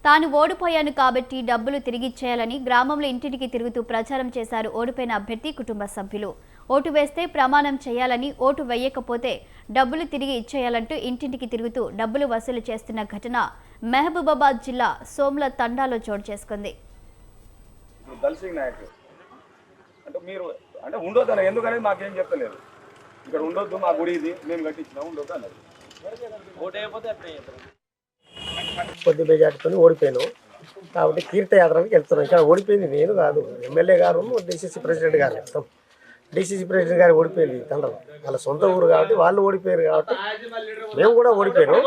తాను ఓడిపోయాను కాబట్టి డబ్బులు తిరిగిచ్చేయాలని గ్రామంలో ఇంటింటికి తిరుగుతూ ప్రచారం చేశారు ఓడిపోయిన అభ్యర్థి కుటుంబ సభ్యులు. ఓటు వేస్తే ప్రమాణం చేయాలని, ఓటు వేయకపోతే డబ్బులు తిరిగి ఇచ్చేయాలంటూ ఇంటింటికి తిరుగుతూ డబ్బులు వసూలు చేస్తున్న ఘటన మహబూబాబాద్ జిల్లా సోమ్ల తండాలో చోటు చేసుకుంది. కొద్ది మెజార్టీతో ఓడిపోయాను కాబట్టి తీర్థయాత్రకి వెళ్తున్నాను. ఇక్కడ ఓడిపోయింది నేను కాదు, ఎమ్మెల్యే గారు, డిసిసి ప్రెసిడెంట్ గారు. వెళ్తాం. డిసిసి ప్రెసిడెంట్ గారు ఓడిపోయింది తండ్రి, వాళ్ళ సొంత ఊరు కాబట్టి వాళ్ళు ఓడిపోయారు కాబట్టి మేము కూడా ఓడిపోయాను.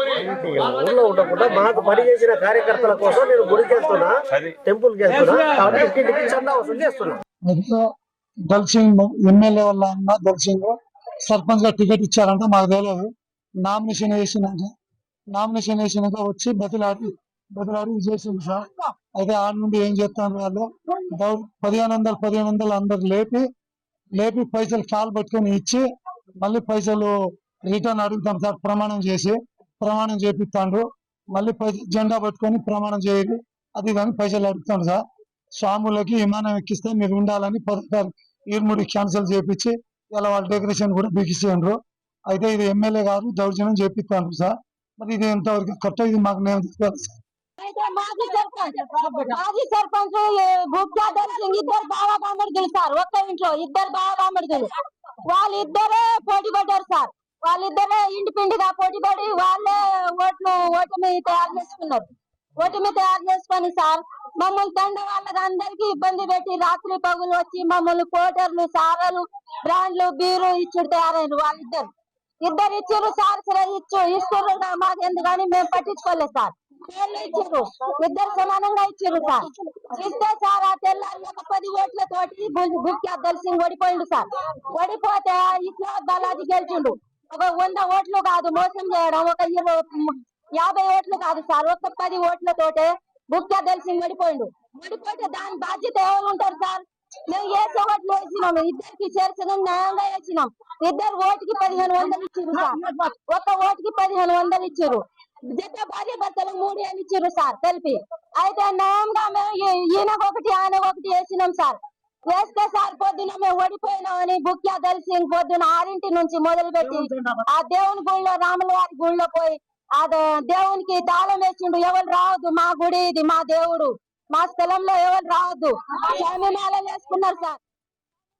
ఊళ్ళో ఉండకుండా మాకు పని చేసిన కార్యకర్తల కోసం నేను గుడికి వెళ్తున్నా, టెంపుల్కి వెళ్తున్నా కాబట్టి ఇంటింటికి చందా వసూలు చేస్తున్నా. దల్సింగ్ ఎమ్మెల్యే వల్ల అన్న దల్సింగ్ సర్పంచ్ గా టికెట్ ఇచ్చారంటే మాకు తెలియదు. నామినేషన్ వేసినాక వచ్చి బతిలాడి చేసింది సార్. అయితే ఆడ నుండి ఏం చేస్తాను, వాళ్ళు 1500 అందరు లేపి పైసలు కాలు పట్టుకొని ఇచ్చి మళ్ళీ పైసలు రిటర్న్ అడుగుతాం సార్. ప్రమాణం చేపిస్తాడు. మళ్ళీ జెండా పట్టుకొని ప్రమాణం చేయాలి అది కానీ పైసలు అడుగుతాడు సార్. స్వాములకి విమానం ఎక్కిస్తే మీరు ఉండాలని 16 ఈర్ముడి క్యాన్సిల్ చేపించి ఇలా వాళ్ళ డెకరేషన్ కూడా బిగిస్తుండ్రు. అయితే ఇది ఎమ్మెల్యే గారు దౌర్జన్యం చేపిస్తాను సార్. మరి ఇది ఎంతవరకు కరెక్ట్, ఇది మాకు నేను తెలుసు సార్. మాజీ సర్పంచ్ గుప్తాధర్ సింగ్ ఇద్దరు బాగా బామర్దులు సార్. ఒక్క ఇంట్లో ఇద్దరు బాగా బామర్దులు, వాళ్ళిద్దరే పోటీ పడ్డారు సార్. వాళ్ళిద్దరే ఇండిపెండెంట్ గా పోటీ పడి వాళ్ళే ఓటమి తయారు చేసుకొని సార్ మమ్మల్ని తండ వాళ్ళకి అందరికి ఇబ్బంది పెట్టి రాత్రి పగులు వచ్చి మమ్మల్ని కోటర్లు, సారలు, బ్రాండ్లు, బీరు ఇచ్చుడు తయారైన వాళ్ళిద్దరు ఇచ్చారు సార్. ఇస్తారు మాకు ఎందుకని మేము పట్టించుకోలేదు సార్. ఇచ్చారు, ఇద్దరు సమానంగా ఇచ్చారు సార్. ఇస్తే సార్ ఆ తెల్లారి 10 ఓట్లతోటి గుప్తాధర్ సింగ్ ఓడిపోయిండు సార్. ఓడిపోతే ఇట్లా బాలాజీ గెలిచిండు. ఒక 100 ఓట్లు కాదు మోసం చేయడం, ఒక 50 ఓట్లు కాదు సార్, ఒక 10 ఓట్లతోటే గుప్తాధర్ సింగ్ ఓడిపోయిండు. ఓడిపోతే దాని బాధ్యత ఎవరు ఉంటారు సార్? మేము ఓట్లు వేసినాము, ఇద్దరికి చేర్చగా న్యాయంగా వేసినాం. ఇద్దరు ఓటుకి 1500 ఇచ్చారు సార్. ఒక్క ఓటుకి 1500 ఇచ్చారు. జత భార్య భర్తలు 3 ఏళ్ళు ఇచ్చారు సార్ కలిపి. అయితే న్యాయంగా మేము ఈయనకు ఒకటి ఆయన ఒకటి వేసినాం సార్. వేస్తే సార్ పొద్దున మేము ఓడిపోయినామని గుప్తాధర్ సింగ్ పొద్దున 6 నుంచి మొదలుపెట్టి ఆ దేవుని గుళ్ళో, రాముల వారి గుళ్ళో పోయి ఆ దేవునికి తాళం వేసిండు. ఎవరు రావద్దు, మా గుడి ఇది, మా దేవుడు, మా స్థలంలో ఎవరు రావద్దు, స్వామి మాల వేసుకున్నారు సార్.